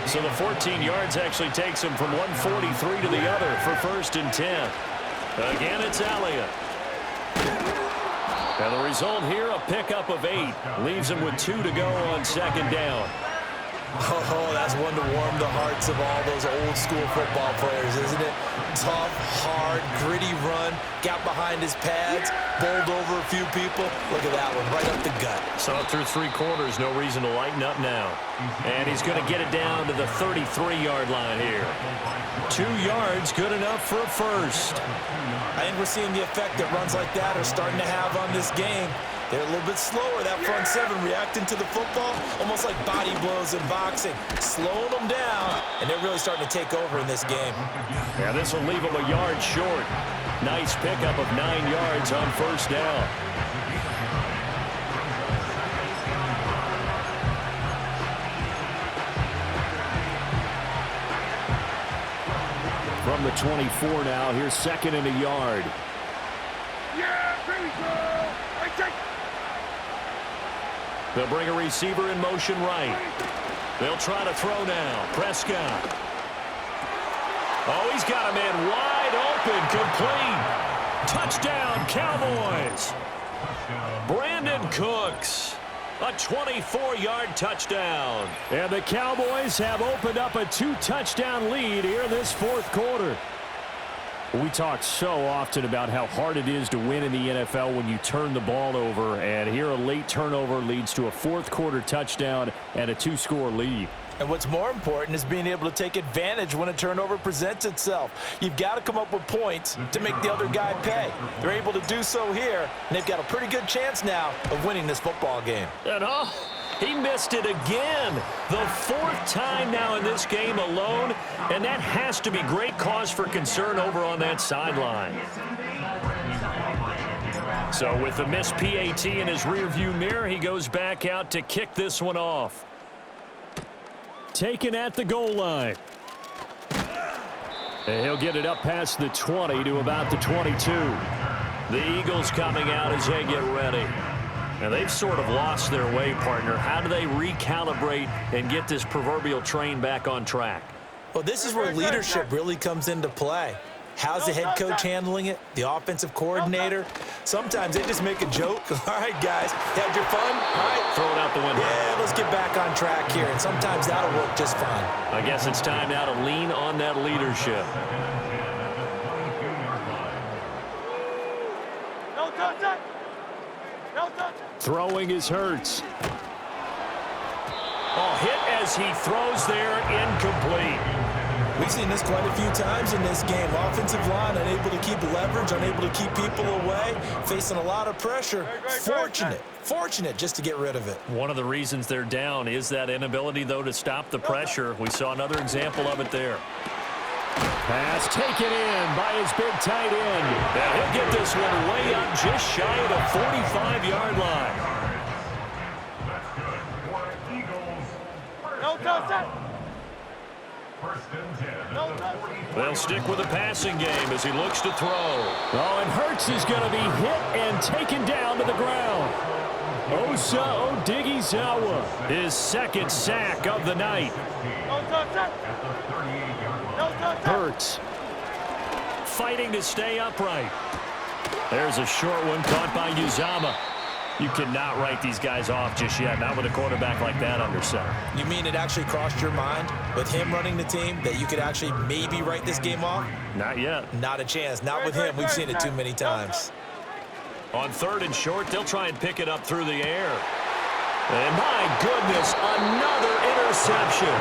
So the 14 yards actually takes him from 143 to the other for 1st and 10. Again, it's Elliott. And the result here, a pickup of 8. Leaves him with 2 to go on 2nd down. Oh, that's one to warm the hearts of all those old school football players, isn't it? Tough, hard, gritty run, got behind his pads, bowled over a few people. Look at that one, right up the gut. So through 3 quarters, no reason to lighten up now. And he's going to get it down to the 33-yard line here. 2 yards, good enough for a first. I think we're seeing the effect that runs like that are starting to have on this game. They're a little bit slower, that front 7, reacting to the football, almost like body blows in boxing, slowing them down, and they're really starting to take over in this game. Yeah, this will leave them a yard short. Nice pickup of 9 yards on first down. From the 24 now, here's 2nd and a yard. Yeah, here we go. I take. They'll bring a receiver in motion right. They'll try to throw now. Prescott. Oh, he's got a man wide open, complete. Touchdown, Cowboys. Brandon Cooks. A 24-yard touchdown. And the Cowboys have opened up a 2-touchdown lead here in this 4th quarter. We talk so often about how hard it is to win in the NFL when you turn the ball over, and here a late turnover leads to a 4th quarter touchdown and a 2-score lead. And what's more important is being able to take advantage when a turnover presents itself. You've got to come up with points to make the other guy pay. They're able to do so here, and they've got a pretty good chance now of winning this football game. And oh, he missed it again. The 4th time now in this game alone, and that has to be great cause for concern over on that sideline. So with the missed PAT in his rearview mirror, he goes back out to kick this one off. Taken at the goal line. And he'll get it up past the 20 to about the 22. The Eagles coming out as they get ready. Now, they've sort of lost their way, partner. How do they recalibrate and get this proverbial train back on track? Well, this is where leadership really comes into play. How's the head coach handling it? The offensive coordinator? Sometimes they just make a joke. All right, guys, had your fun? All right. Throw it out the window. Yeah, let's get back on track here, and sometimes that'll work just fine. I guess it's time now to lean on that leadership. No touch. No touch. Throwing is Hurts. Oh, hit as he throws there, incomplete. We've seen this quite a few times in this game. Offensive line unable to keep leverage, unable to keep people away, facing a lot of pressure. Fortunate just to get rid of it. One of the reasons they're down is that inability, though, to stop the pressure. We saw another example of it there. Pass taken in by his big tight end. And he'll get this one way up just shy of the 45-yard line. No touch. They'll stick with the passing game as he looks to throw. Oh, and Hurts is going to be hit and taken down to the ground. Osa Odighizuwa, his 2nd sack of the night. No touch. No touch. Hurts Fighting to stay upright. There's a short one caught by Uzama. You cannot write these guys off just yet, not with a quarterback like that under center. You mean it actually crossed your mind with him running the team that you could actually maybe write this game off? Not yet. Not a chance. Not with him. We've seen it too many times. On 3rd and short, they'll try and pick it up through the air. And my goodness, another interception.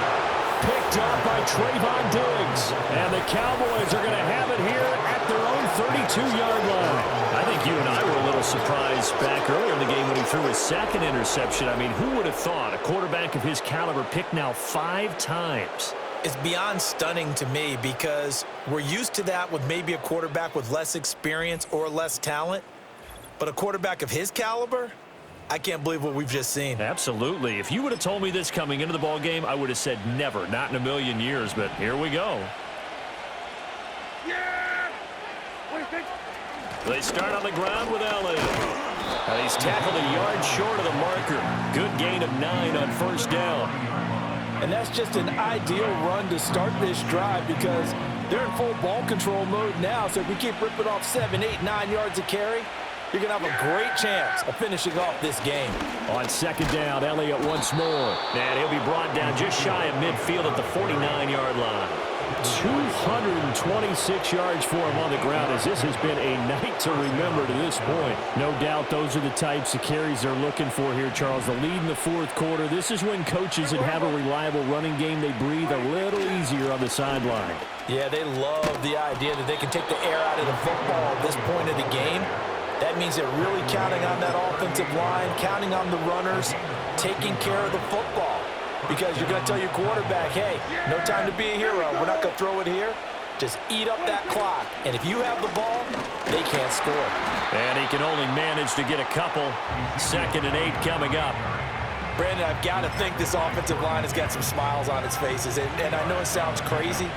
Picked up by Trayvon Diggs. And the Cowboys are going to have it here at their own 32-yard line. I think you and I were a little surprised back earlier in the game when he threw his 2nd interception. I mean, who would have thought a quarterback of his caliber picked now 5 times? It's beyond stunning to me because we're used to that with maybe a quarterback with less experience or less talent. But a quarterback of his caliber, I can't believe what we've just seen. Absolutely. If you would have told me this coming into the ball game, I would have said never, not in a million years. But here we go. Yeah! What do you think? They start on the ground with Elliott. And he's tackled a yard short of the marker. Good gain of 9 on 1st down. And that's just an ideal run to start this drive because they're in full ball control mode now. So if we keep ripping off 7, 8, 9 yards of carry, you're going to have a great chance of finishing off this game. On 2nd down, Elliott once more. And he'll be brought down just shy of midfield at the 49-yard line. 226 yards for him on the ground as this has been a night to remember to this point. No doubt those are the types of carries they're looking for here, Charles. The lead in the 4th quarter. This is when coaches that have a reliable running game, they breathe a little easier on the sideline. Yeah, they love the idea that they can take the air out of the football at this point of the game. That means they're really counting on that offensive line, counting on the runners, taking care of the football. Because you're going to tell your quarterback, hey, no time to be a hero. We're not going to throw it here. Just eat up that clock. And if you have the ball, they can't score. And he can only manage to get a couple. 2nd and 8 coming up. Brandon, I've got to think this offensive line has got some smiles on its faces. And I know it sounds crazy,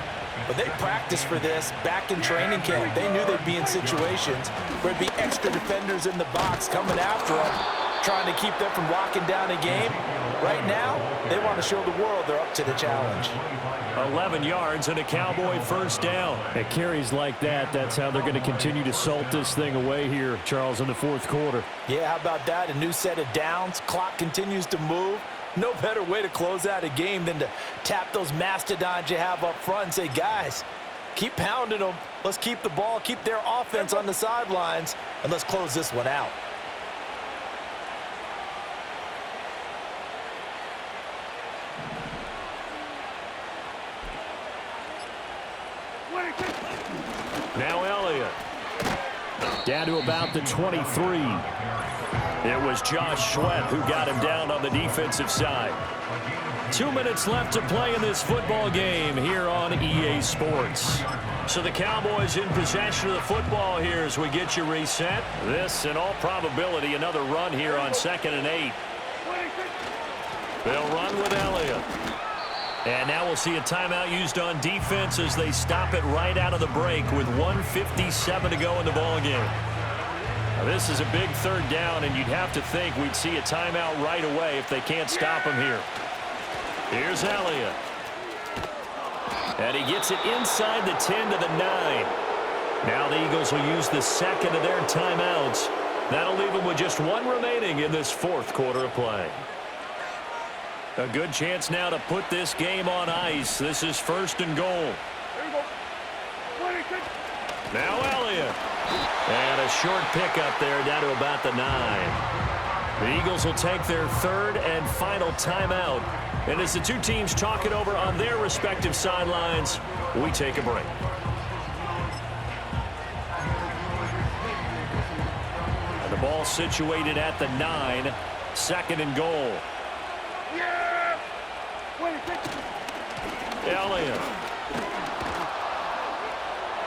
but they practiced for this back in training camp. They knew they'd be in situations where there'd be extra defenders in the box coming after them, trying to keep them from locking down a game. Right now, they want to show the world they're up to the challenge. 11 yards and a Cowboy 1st down. At carries like that, that's how they're going to continue to salt this thing away here, Charles, in the 4th quarter. Yeah, how about that? A new set of downs. Clock continues to move. No better way to close out a game than to tap those mastodons you have up front and say, guys, keep pounding them. Let's keep the ball, keep their offense on the sidelines, and let's close this one out. Now Elliott. Down to about the 23. It was Josh Sweat who got him down on the defensive side. 2 minutes left to play in this football game here on EA Sports. So the Cowboys in possession of the football here as we get you reset. This, in all probability, another run here on 2nd and 8. They'll run with Elliott. And now we'll see a timeout used on defense as they stop it right out of the break with 1:57 to go in the ballgame. Now this is a big 3rd down, and you'd have to think we'd see a timeout right away if they can't stop him here. Here's Elliott. And he gets it inside the 10 to the 9. Now the Eagles will use the 2nd of their timeouts. That'll leave them with just 1 remaining in this 4th quarter of play. A good chance now to put this game on ice. This is 1st and goal. Now Elliott. And a short pickup there down to about the 9. The Eagles will take their 3rd and final timeout. And as the two teams talk it over on their respective sidelines, we take a break. And the ball situated at the 9. 2nd and goal. Elliott.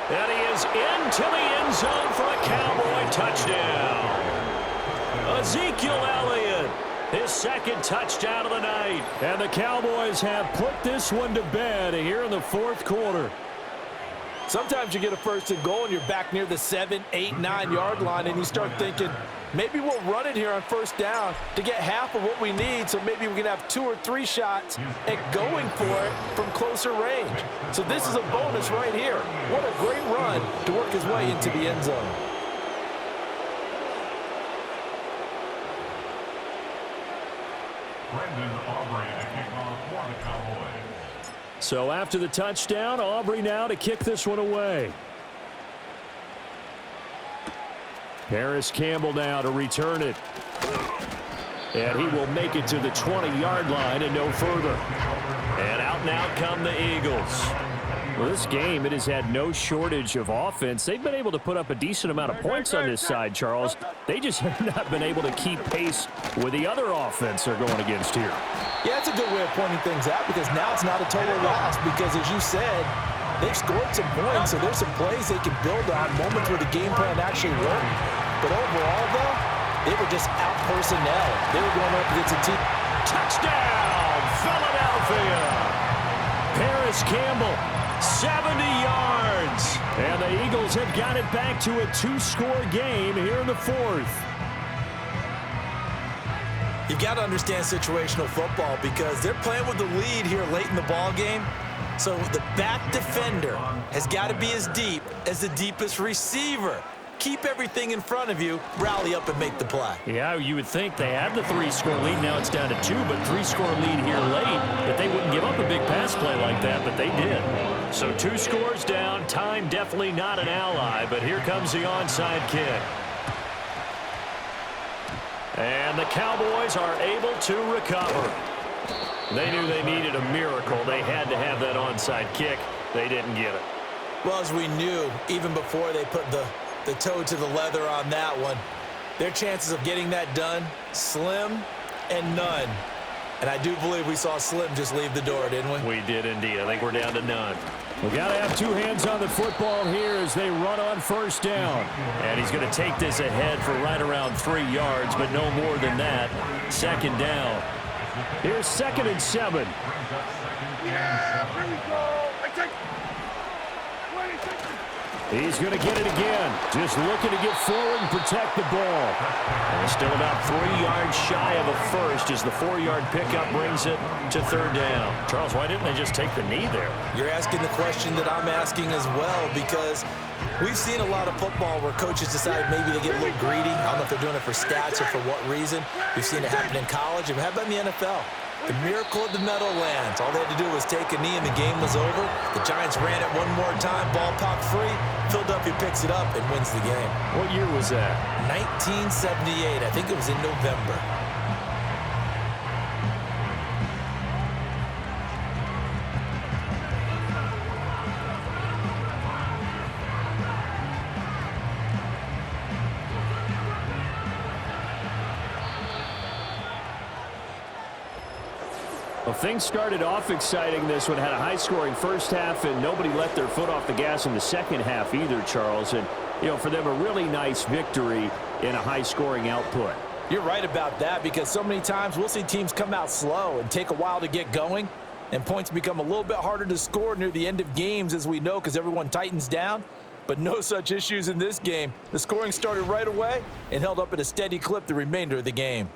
And he is into the end zone for a Cowboy touchdown. Ezekiel Elliott, his 2nd touchdown of the night. And the Cowboys have put this one to bed here in the 4th quarter. Sometimes you get a 1st and goal and you're back near the 7, 8, 9 yard line and you start thinking, maybe we'll run it here on 1st down to get half of what we need, so maybe we can have 2 or 3 shots at going for it from closer range. So this is a bonus right here. What a great run to work his way into the end zone. Brendan Aubrey to kick off for the Cowboys. So after the touchdown, Aubrey now to kick this one away. Paris Campbell now to return it. And he will make it to the 20-yard line and no further. And out come the Eagles. Well, this game, it has had no shortage of offense. They've been able to put up a decent amount of points on this side, Charles. They just have not been able to keep pace with the other offense they're going against here. Yeah, that's a good way of pointing things out because now it's not a total loss because, as you said, they've scored some points, so there's some plays they can build on, moments where the game plan actually worked. But overall, though, they were just out-personnel. They were going up against a team. Touchdown, Philadelphia! Paris Campbell, 70 yards. And the Eagles have got it back to a 2-score game here in the fourth. You've got to understand situational football because they're playing with the lead here late in the ball game. So the back defender has got to be as deep as the deepest receiver. Keep everything in front of you, rally up and make the play. Yeah, you would think they had the 3-score lead. Now it's down to 2, but 3-score lead here late, that they wouldn't give up a big pass play like that, but they did. So 2 scores down, time definitely not an ally, but here comes the onside kick. And the Cowboys are able to recover. They knew they needed a miracle. They had to have that onside kick. They didn't get it. Well, as we knew, even before they put the toe to the leather on that one, their chances of getting that done, slim and none. And I do believe we saw Slim just leave the door, didn't we? We did indeed. I think we're down to none. We've got to have 2 hands on the football here as they run on first down. And he's going to take this ahead for right around 3 yards, but no more than that. Second down. Here's 2nd and 7. Yeah, here we go. I take. He's going to get it again. Just looking to get forward and protect the ball. And still about 3 yards shy of a first as the 4-yard pickup brings it to 3rd down. Charles, why didn't they just take the knee there? You're asking the question that I'm asking as well because we've seen a lot of football where coaches decide maybe they get a little greedy. I don't know if they're doing it for stats or for what reason. We've seen it happen in college. And how about in the NFL? The miracle of the Meadowlands. All they had to do was take a knee and the game was over. The Giants ran it one more time. Ball popped free. Philadelphia picks it up and wins the game. What year was that? 1978. I think it was in November. Well, things started off exciting. This one had a high-scoring first half, and nobody let their foot off the gas in the second half either, Charles. And, you know, for them, a really nice victory in a high-scoring output. You're right about that because so many times we'll see teams come out slow and take a while to get going, and points become a little bit harder to score near the end of games, as we know, because everyone tightens down. But no such issues in this game. The scoring started right away and held up at a steady clip the remainder of the game.